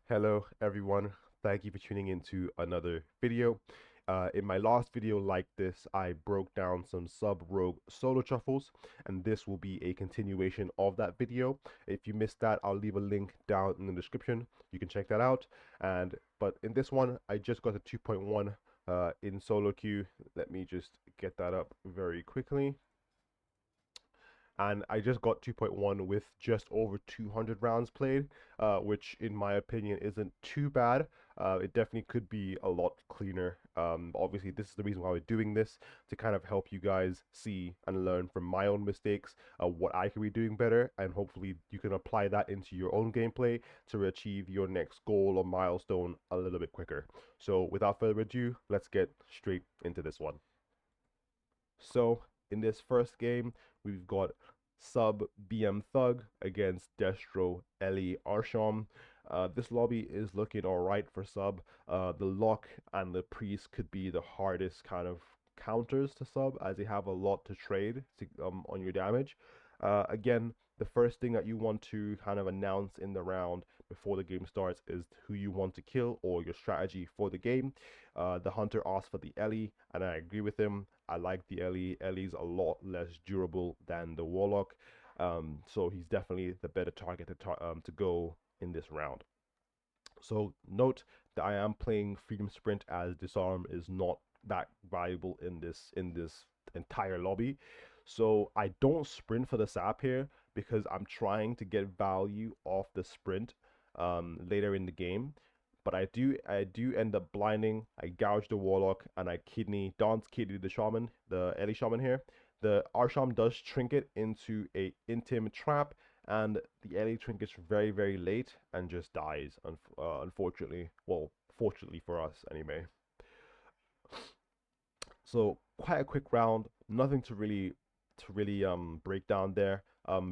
Hello everyone, thank you for tuning into another video. In my last video like this, I broke down some sub-rogue solo shuffles, and this will be a continuation of that video. If you missed that, I'll leave a link down in the description. You can check that out. But in this one, I just got a 2.1 in solo queue. Let me just get that up very quickly, and I just got 2.1 with just over 200 rounds played, which in my opinion isn't too bad. It definitely could be a lot cleaner. Obviously, this is the reason why we're doing this, to kind of help you guys see and learn from my own mistakes, what I could be doing better, and hopefully you can apply that into your own gameplay to achieve your next goal or milestone a little bit quicker. So without further ado, let's get straight into this one. So in this first game, we've got sub BM Thug against Destro Ellie Arsham. This lobby is looking alright for sub. The lock and the priest could be the hardest kind of counters to sub, as they have a lot to trade on your damage. Again, the first thing that you want to kind of announce in the round before the game starts is who you want to kill or your strategy for the game. The hunter asked for the Ellie, and I agree with him. I like the Ellie. Ellie's a lot less durable than the Warlock, so he's definitely the better target to go in this round. So note that I am playing Freedom Sprint, as disarm is not that valuable in this entire lobby. So I don't sprint for the sap here because I'm trying to get value off the sprint later in the game. But I do end up blinding. I gouge the Warlock and I dance kidney the Shaman, the Ellie Shaman here. The Arsham does trinket into a intim trap, and the Ellie trinkets very, very late and just dies, unfortunately. Well, fortunately for us, anyway. So quite a quick round, nothing to really break down there.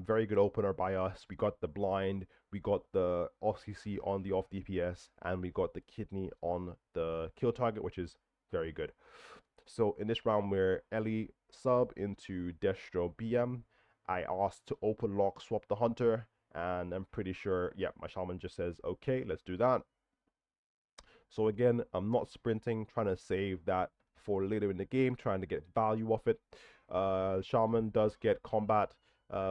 Very good opener by us. We got the blind, we got the off CC on the off DPS, and we got the kidney on the kill target, which is very good. So in this round, we're Ellie sub into Destro BM. I asked to open lock swap the hunter, and I'm pretty sure, yeah, my shaman just says, okay, let's do that. So again, I'm not sprinting, trying to save that for later in the game, trying to get value off it. Shaman does get combat.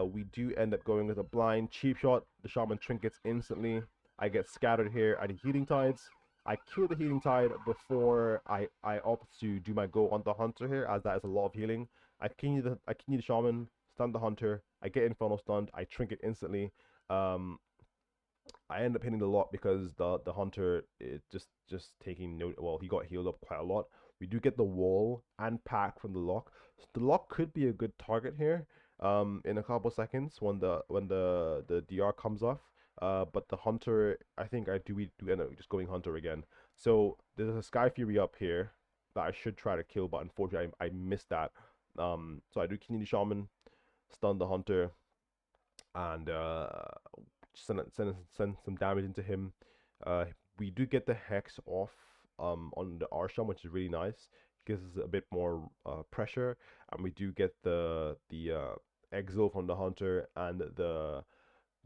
We do end up going with a blind cheap shot. The shaman trinkets instantly. I get scattered here at the healing tides. I kill the healing tide before I opt to do my go on the hunter here, as that is a lot of healing. I continue the shaman, stun the hunter. I get infernal stunned. I trinket instantly. Um, I end up hitting the lock because the hunter is just taking note. Well, he got healed up quite a lot. We do get the wall and pack from the lock. So the lock could be a good target here. In a couple seconds when the DR comes off. But the hunter, I think we do end up just going hunter again. So there's a Sky Fury up here that I should try to kill, but unfortunately I missed that. So I do Community Shaman, stun the hunter, and send some damage into him. Uh, we do get the hex off on the Arsham, which is really nice. Gives us a bit more pressure, and we do get the exile from the hunter and the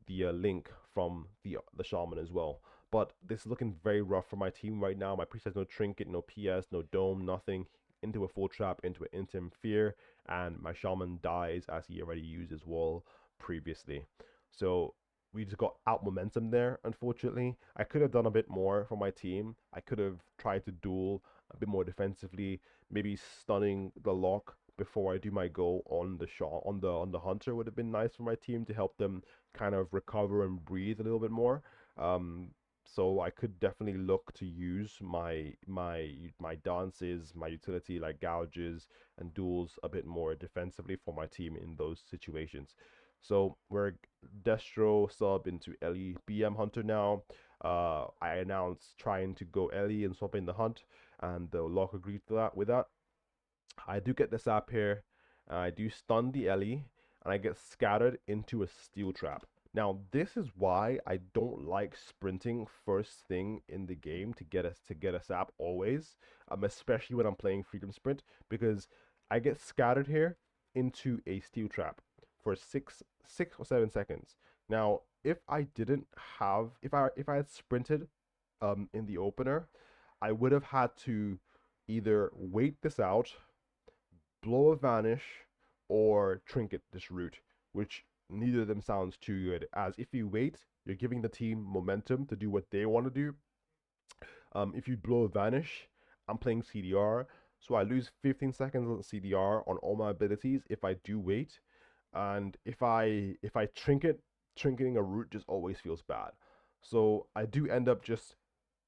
link from the shaman as well. But this is looking very rough for my team right now. My priest has no trinket, no PS, no dome, nothing. Into a full trap, into an intim fear, and my shaman dies as he already used his wall previously. So we just got out momentum there, unfortunately. I could have done a bit more for my team. I could have tried to duel a bit more defensively, maybe stunning the lock before I do my go on the shot on the hunter would have been nice for my team to help them kind of recover and breathe a little bit more. Um, so I could definitely look to use my dances, my utility like gouges and duels a bit more defensively for my team in those situations. So we're Destro sub into Ellie BM Hunter now. I announced trying to go Ellie and swap in the hunt, and the lock agreed to that. With that, I do get the sap here. I do stun the Ellie, and I get scattered into a steel trap. Now, this is why I don't like sprinting first thing in the game to get a sap always, especially when I'm playing Freedom Sprint, because I get scattered here into a steel trap for 6 or 7 seconds. Now, if I didn't have, if I had sprinted in the opener, I would have had to either wait this out, blow a vanish, or trinket this route, which neither of them sounds too good. As if you wait, you're giving the team momentum to do what they want to do. If you blow a vanish, I'm playing CDR, so I lose 15 seconds on CDR on all my abilities if I do wait. And if I trinketing a route just always feels bad. So I do end up just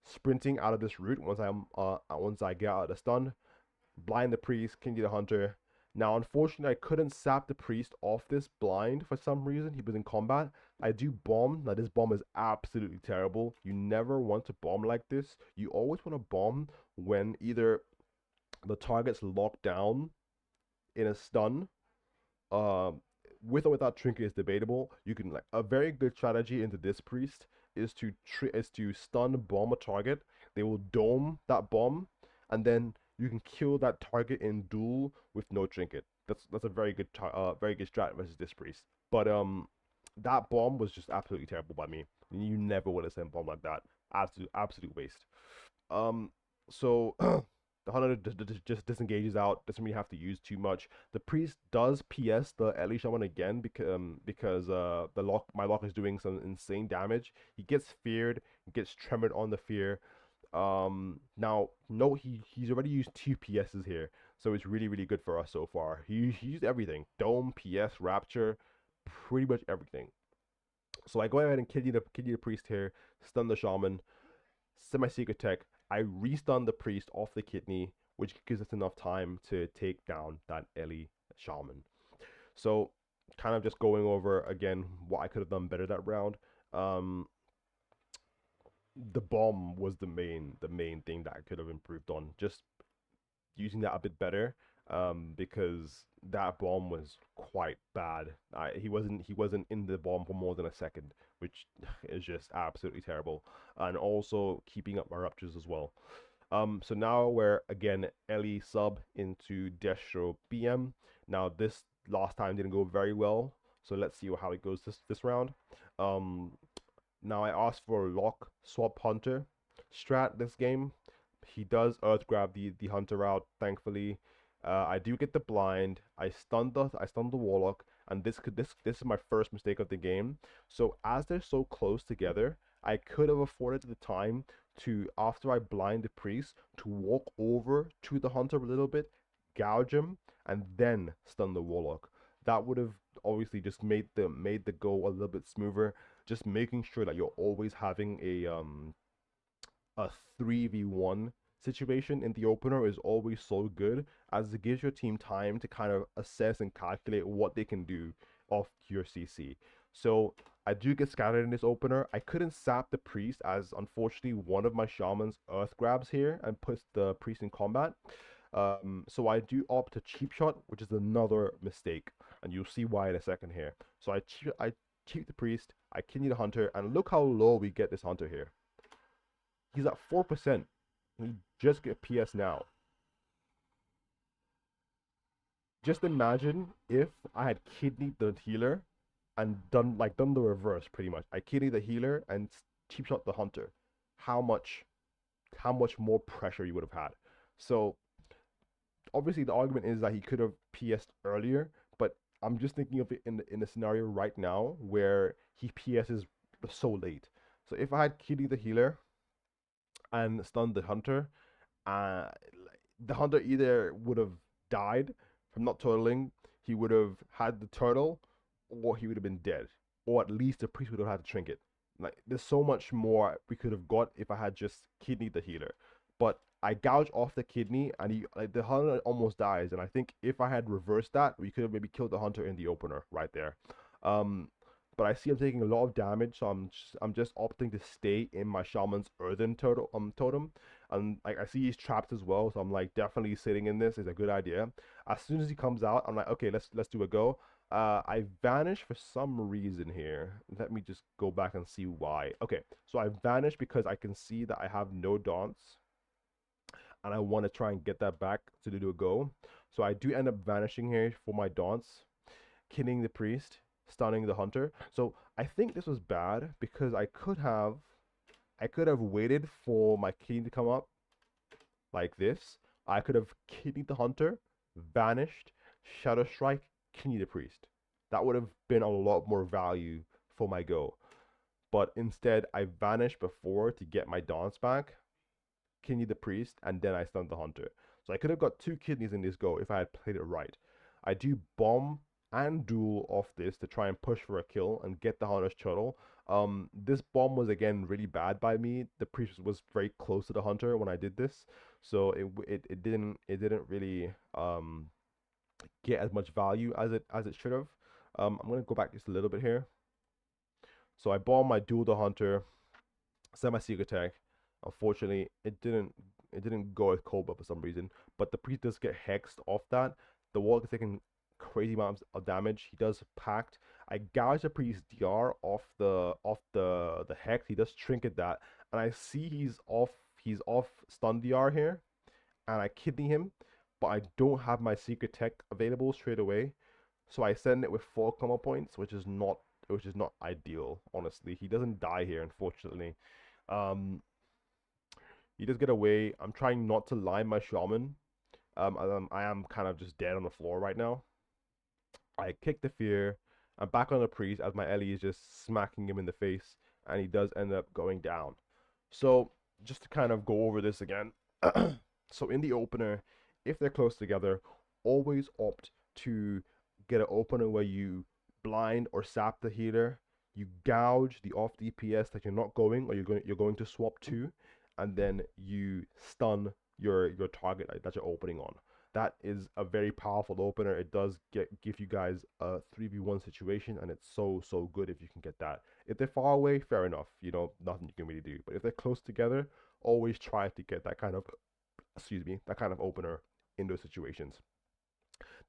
sprinting out of this route once I get out of the stun, blind the priest, king the hunter. Now, unfortunately, I couldn't sap the priest off this blind for some reason. He was in combat. I do bomb. Now, this bomb is absolutely terrible. You never want to bomb like this. You always want to bomb when either the target's locked down in a stun. Uh, with or without trinket is debatable. You can like a very good strategy into this priest is to stun bomb a target. They will dome that bomb, and then you can kill that target in duel with no trinket. That's a very good strat versus this priest. But that bomb was just absolutely terrible by me. You never would have sent bomb like that. Absolute waste. Um, so the hunter just disengages out. Doesn't really have to use too much. The priest does PS the Ellie shaman again because my lock is doing some insane damage. He gets feared, gets tremored on the fear. Now no, he's already used 2 PSs here, so it's really good for us so far. He used everything: dome, PS, rapture, pretty much everything. So I go ahead and kill you the priest here, stun the shaman, semi-secret tech. I restun the priest off the kidney, which gives us enough time to take down that Ellie shaman. So kind of just going over again what I could have done better that round. Um, the bomb was the main thing that I could have improved on. Just using that a bit better, because that bomb was quite bad. He wasn't in the bomb for more than a second, which is just absolutely terrible. And also keeping up my ruptures as well. So now we're again Ellie sub into Destro BM. Now this last time didn't go very well, so let's see how it goes this round. Um, Now I asked for a lock swap hunter strat this game. He does earth grab the hunter out, thankfully. I do get the blind. I stun the warlock, and this is my first mistake of the game. So as they're so close together, I could have afforded the time to, after I blind the priest, to walk over to the hunter a little bit, gouge him, and then stun the warlock. That would have obviously just made the go a little bit smoother. Just making sure that you're always having a 3v1 situation in the opener is always so good, as it gives your team time to kind of assess and calculate what they can do off your CC. So I do get scattered in this opener. I couldn't sap the priest, as unfortunately one of my shamans earth grabs here and puts the priest in combat. So I do opt to cheap shot, which is another mistake, and you'll see why in a second here. So I cheat the priest, I kidney the hunter, and look how low we get this hunter here. He's at 4%. He just get PS now. Just imagine if I had kidneyed the healer and done the reverse pretty much. I kidney the healer and cheap shot the hunter. How much more pressure you would have had. So obviously the argument is that he could have PS'd earlier, but I'm just thinking of it in a scenario right now where he PS's so late. So if I had kidney the healer and stunned the hunter, uh, the hunter either would have died from not turtling, he would have had the turtle, or he would have been dead, or at least the priest would have had to trinket. Like, there's so much more we could have got if I had just kidneyed the healer, but I gouged off the kidney, and the hunter almost dies. And I think if I had reversed that, we could have maybe killed the hunter in the opener right there. Um, but I see I'm taking a lot of damage, so I'm just opting to stay in my shaman's earthen totem, and like I see he's trapped as well, so I'm like definitely sitting in this is a good idea. As soon as he comes out, I'm like, okay, let's do a go. I vanish for some reason here. Let me just go back and see why. Okay, so I vanish because I can see that I have no dance, and I want to try and get that back to do a go. So I do end up vanishing here for my dance, killing the priest, stunning the hunter. So I think this was bad because I could have I could have waited for my king to come up like this. I could have kidneyed the hunter, vanished, shadow strike, kidney the priest. That would have been a lot more value for my go. But instead, I vanished before to get my dance back, kidney the priest, and then I stunned the hunter. So I could have got two kidneys in this go if I had played it right. I do bomb and duel off this to try and push for a kill and get the hunter's turtle. This bomb was again really bad by me. The priest was very close to the hunter when I did this, so it didn't really get as much value as it should have. I'm gonna go back just a little bit here. So I bomb, I duel the hunter, send my secret tag. Unfortunately, it didn't go with Cobra for some reason, but the priest does get hexed off that. The wall is taking crazy amounts of damage. He does pact. I gouge the priest DR off the hex. He does trinket that, and I see he's off stun DR here, and I kidney him, but I don't have my secret tech available straight away, so I send it with 4 comma points, which is not ideal. Honestly, he doesn't die here, unfortunately. Um, he does get away. I'm trying not to line my shaman. I am kind of just dead on the floor right now. I kick the fear. I'm back on the priest as my Ellie is just smacking him in the face, and he does end up going down. So just to kind of go over this again. So in the opener, if they're close together, always opt to get an opener where you blind or sap the healer. You gouge the off DPS that you're not going, or you're going to swap to, and then you stun your target that you're opening on. That is a very powerful opener. It does give you guys a 3v1 situation, and it's so good if you can get that. If they're far away, fair enough. Nothing you can really do. But if they're close together, always try to get that kind of, excuse me, that kind of opener in those situations.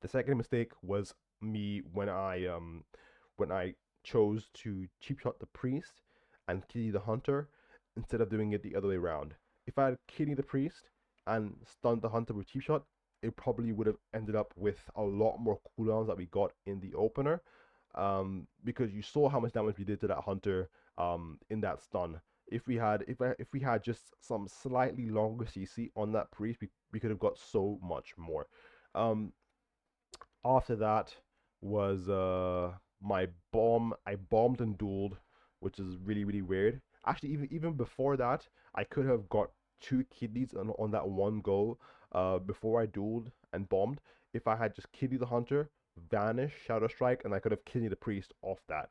The second mistake was me when I chose to cheap shot the priest and kitty the hunter instead of doing it the other way around. If I had kitty the priest and stunned the hunter with cheap shot, it probably would have ended up with a lot more cooldowns that we got in the opener. Because you saw how much damage we did to that hunter in that stun. If we had just some slightly longer CC on that priest, we could have got so much more. Um, After that was my bomb. I bombed and dueled, which is really weird. Actually, even before that, I could have got two kidneys on that one go before I dueled and bombed. If I had just kidney the hunter, vanish, shadow strike, and I could have kidney the priest off that.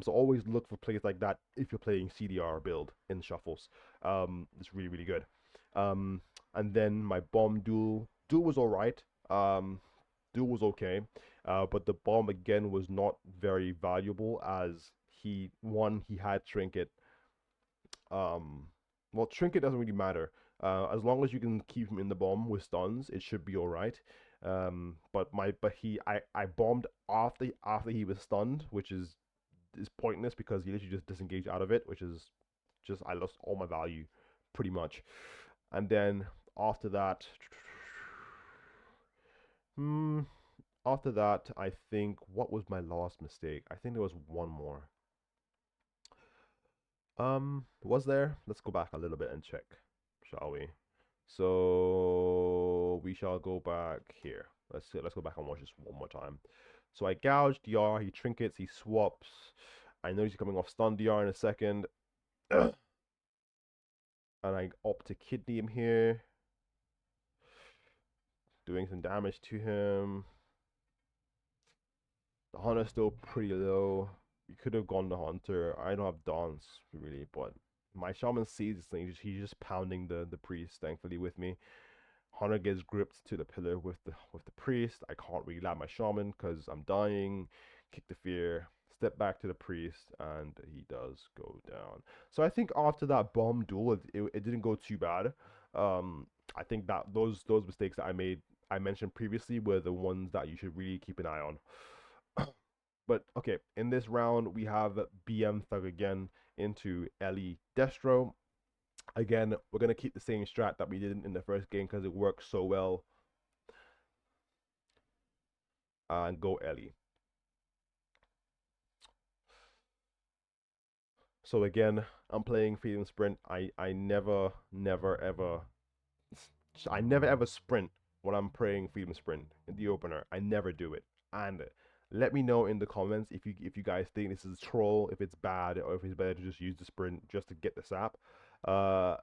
So always look for plays like that if you're playing CDR build in shuffles. It's really good. Um, and then my bomb duel was alright. Duel was okay, but the bomb again was not very valuable as he had trinket. Well, trinket doesn't really matter. As long as you can keep him in the bomb with stuns, it should be all right. I bombed after he was stunned, which is pointless because he literally just disengaged out of it, which is just I lost all my value pretty much. And then after that, hmm, after that, I think what was my last mistake? I think there was one more. Was there? Let's go back a little bit and check, shall we? So we shall go back here. Let's go back and watch this one more time. So I gouged DR, he trinkets, he swaps. I know he's coming off stun DR in a second. And I opt to kidney him here. Doing some damage to him. The hunter's still pretty low. You could have gone the hunter. I don't have dance really, but my shaman sees this thing. He's just pounding the priest, thankfully, with me. Hunter gets gripped to the pillar with the priest. I can't really land my shaman because I'm dying. Kick the fear. Step back to the priest, and he does go down. So I think after that bomb duel, it didn't go too bad. I think that those mistakes that I mentioned previously were the ones that you should really keep an eye on. But okay, in this round we have BM Thug again into Ellie Destro. Again, we're gonna keep the same strat that we did in the first game because it works so well. And go Ellie. So again, I'm playing Freedom Sprint, I never ever I never ever sprint when I'm playing Freedom Sprint in the opener. I never do it. And let me know in the comments if you guys think this is a troll, if it's bad, or if it's better to just use the sprint just to get the sap. Uh,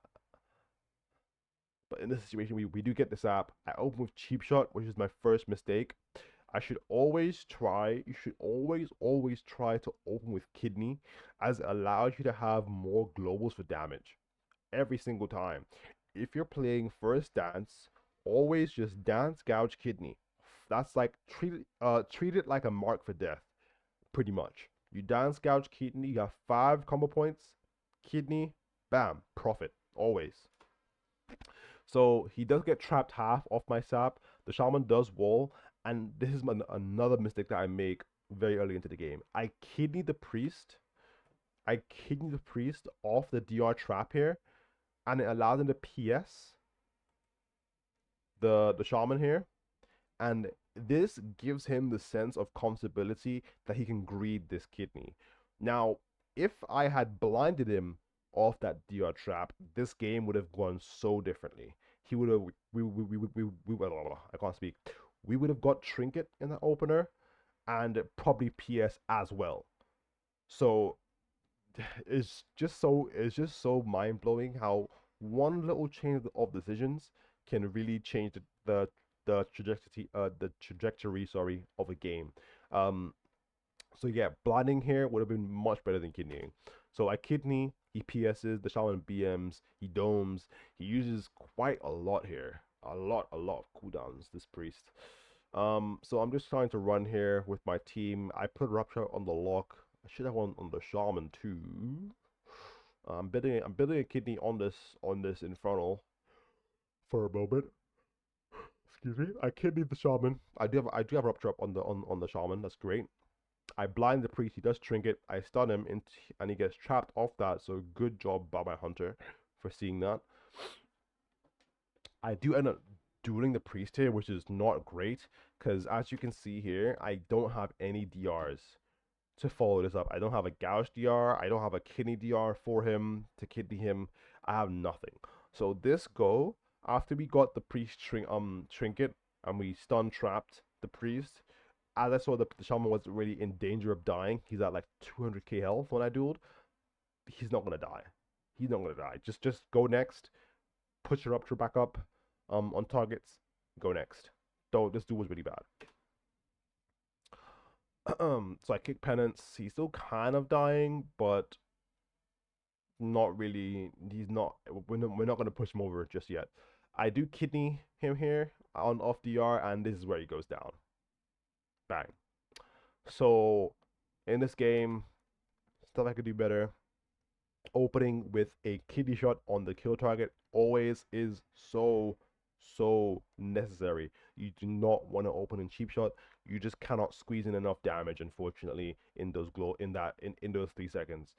but in this situation, we do get the sap. I open with cheap shot, which is my first mistake. I should always try. You should always try to open with kidney, as it allows you to have more globals for damage every single time. If you're playing first dance, always just dance gouge kidney. That's like treat it like a mark for death, pretty much. You dance gouge kidney, you have 5 combo points, kidney, bam, profit, always. So he does get trapped half off my sap. The shaman does wall, and this is another mistake that I make very early into the game. I kidney the priest. I kidney the priest off the DR trap here, and it allows him to PS the shaman here, and this gives him the sense of comfortability that he can greed this kidney. Now, if I had blinded him off that DR trap, this game would have gone so differently. He would have I can't speak. We would have got trinket in the opener and probably PS as well. So it's just so mind blowing how one little change of decisions can really change the trajectory, sorry, of a game. Um, so yeah, blinding here would have been much better than kidneying. So I kidney, he PSs, the shaman BMs, he domes, he uses quite a lot here. A lot of cooldowns, this priest. So I'm just trying to run here with my team. I put Rupture on the lock. I should have one on the shaman too. I'm building a kidney on this infernal for a moment. Excuse me. I kidney the shaman. I do have Rupture up on the shaman. That's great. I blind the priest. He does trinket. I stun him, and he gets trapped off that. So good job by my hunter for seeing that. I do end up dueling the priest here, which is not great because as you can see here, I don't have any DRs to follow this up. I don't have a gouge DR. I don't have a kidney DR for him to kidney him. I have nothing. So this go after we got the priest trinket and we stun trapped the priest. As I saw, the shaman was really in danger of dying. He's at like 200k health when I dueled. He's not gonna die. He's not gonna die. Just go next. Put your rupture back up on targets. Go next. Though this duel was really bad. So I kick penance. He's still kind of dying, but not really. He's not. We're not gonna push him over just yet. I do kidney him here on off DR, and this is where he goes down. Bang. So in this game, stuff I could do better. Opening with a kidney shot on the kill target always is so necessary. You do not want to open in cheap shot. You just cannot squeeze in enough damage, unfortunately, in those in those 3 seconds.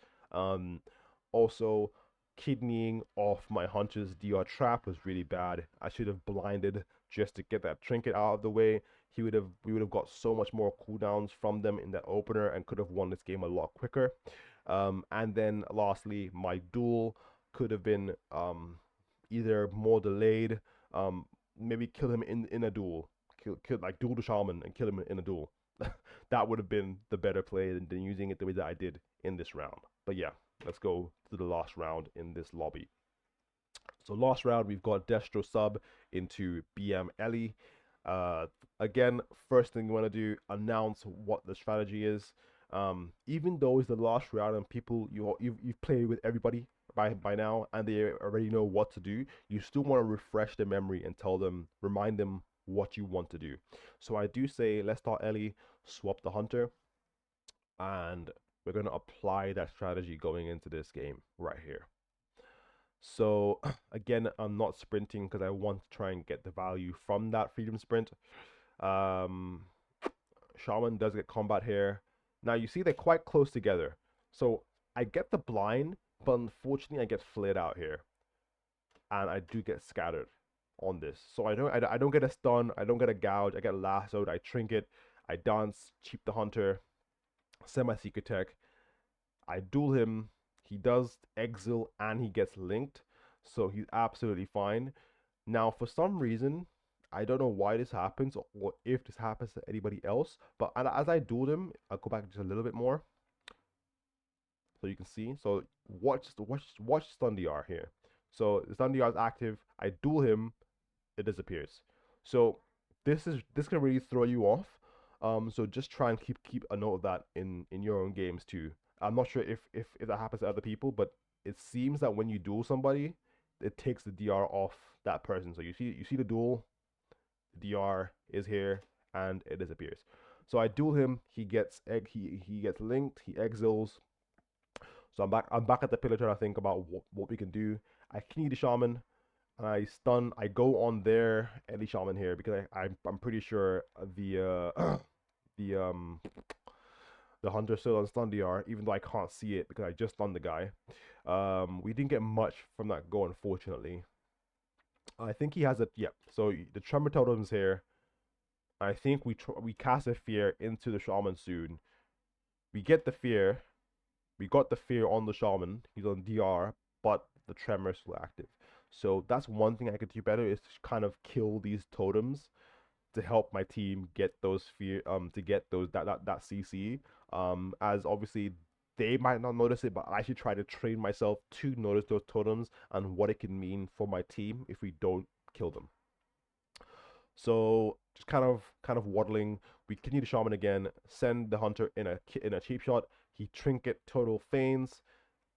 Also, kidneying off my hunter's DR trap was really bad. I should have blinded just to get that trinket out of the way. We would have got so much more cooldowns from them in that opener and could have won this game a lot quicker. And then lastly, my duel could have been either more delayed, maybe kill him in a duel, kill like duel the shaman and kill him in a duel. That would have been the better play than using it the way that I did in this round. But yeah, let's go to the last round in this lobby. So last round, we've got Destro sub into BM Ellie. Again, first thing you want to do, announce what the strategy is. Even though it's the last round and people you've played with everybody by now and they already know what to do, you still want to refresh their memory and remind them what you want to do. So I do say, let's start Ellie, swap the hunter, and we're going to apply that strategy going into this game right here. So again, I'm not sprinting because I want to try and get the value from that freedom sprint. Shaman does get combat here. Now you see they're quite close together. So I get the blind, but unfortunately I get flared out here. And I do get scattered on this. So I don't get a stun, I don't get a gouge, I get lassoed, I trinket, I dance, cheap the hunter, send my secret tech, I duel him, He does exile and he gets linked, so he's absolutely fine. Now, for some reason, I don't know why this happens or if this happens to anybody else, but as I dueled him, I'll go back just a little bit more so you can see. So watch stun DR here. So the stun DR is active. I duel him, it disappears. So this can really throw you off. So just try and keep a note of that in your own games too. I'm not sure if that happens to other people, but it seems that when you duel somebody, it takes the DR off that person. So you see the duel, the DR is here, and it disappears. So I duel him. He gets linked. He exiles. So I'm back at the pillar trying to think about what we can do. I key the shaman. And I stun. I go on their Ellie Shaman here because I'm pretty sure the the hunter still on stun DR, even though I can't see it because I just stunned the guy. We didn't get much from that go, unfortunately. I think he has a yeah. So the tremor totem's here. I think we cast a fear into the shaman soon. We get the fear. We got the fear on the shaman. He's on DR, but the tremor is still active. So that's one thing I could do better is to kind of kill these totems to help my team get those fear to get those that CC. As obviously they might not notice it, but I should try to train myself to notice those totems and what it can mean for my team if we don't kill them. So just kind of waddling. We continue the shaman again. Send the hunter in a cheap shot. He trinket total feigns.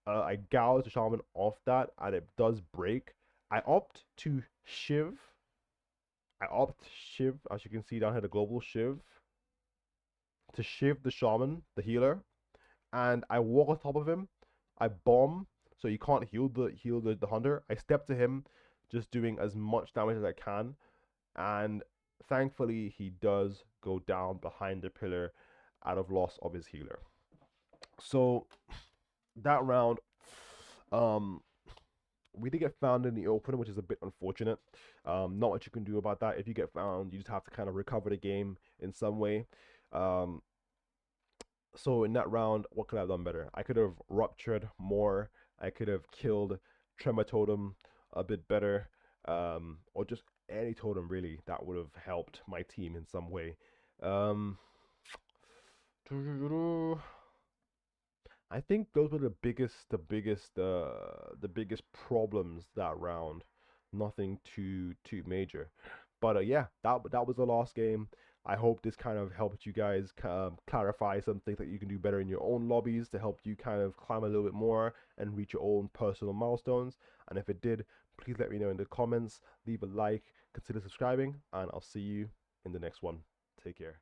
I gouge the shaman off that, and it does break. I opt to shiv. As you can see down here, the global shiv, to shiv the shaman, the healer, and I walk on top of him. I bomb, so you can't heal the hunter. I step to him, just doing as much damage as I can, and thankfully he does go down behind the pillar out of loss of his healer. So that round, um, we did get found in the open, which is a bit unfortunate. Not much you can do about that. If you get found, you just have to kind of recover the game in some way. Um, so in that round, what could I have done better? I could have ruptured more. I could have killed Tremor Totem a bit better, or just any totem really that would have helped my team in some way. Um, I think those were the biggest problems that round. Nothing too major, but yeah, that was the last game. I hope this kind of helped you guys clarify some things that you can do better in your own lobbies to help you kind of climb a little bit more and reach your own personal milestones. And if it did, please let me know in the comments. Leave a like, consider subscribing, and I'll see you in the next one. Take care.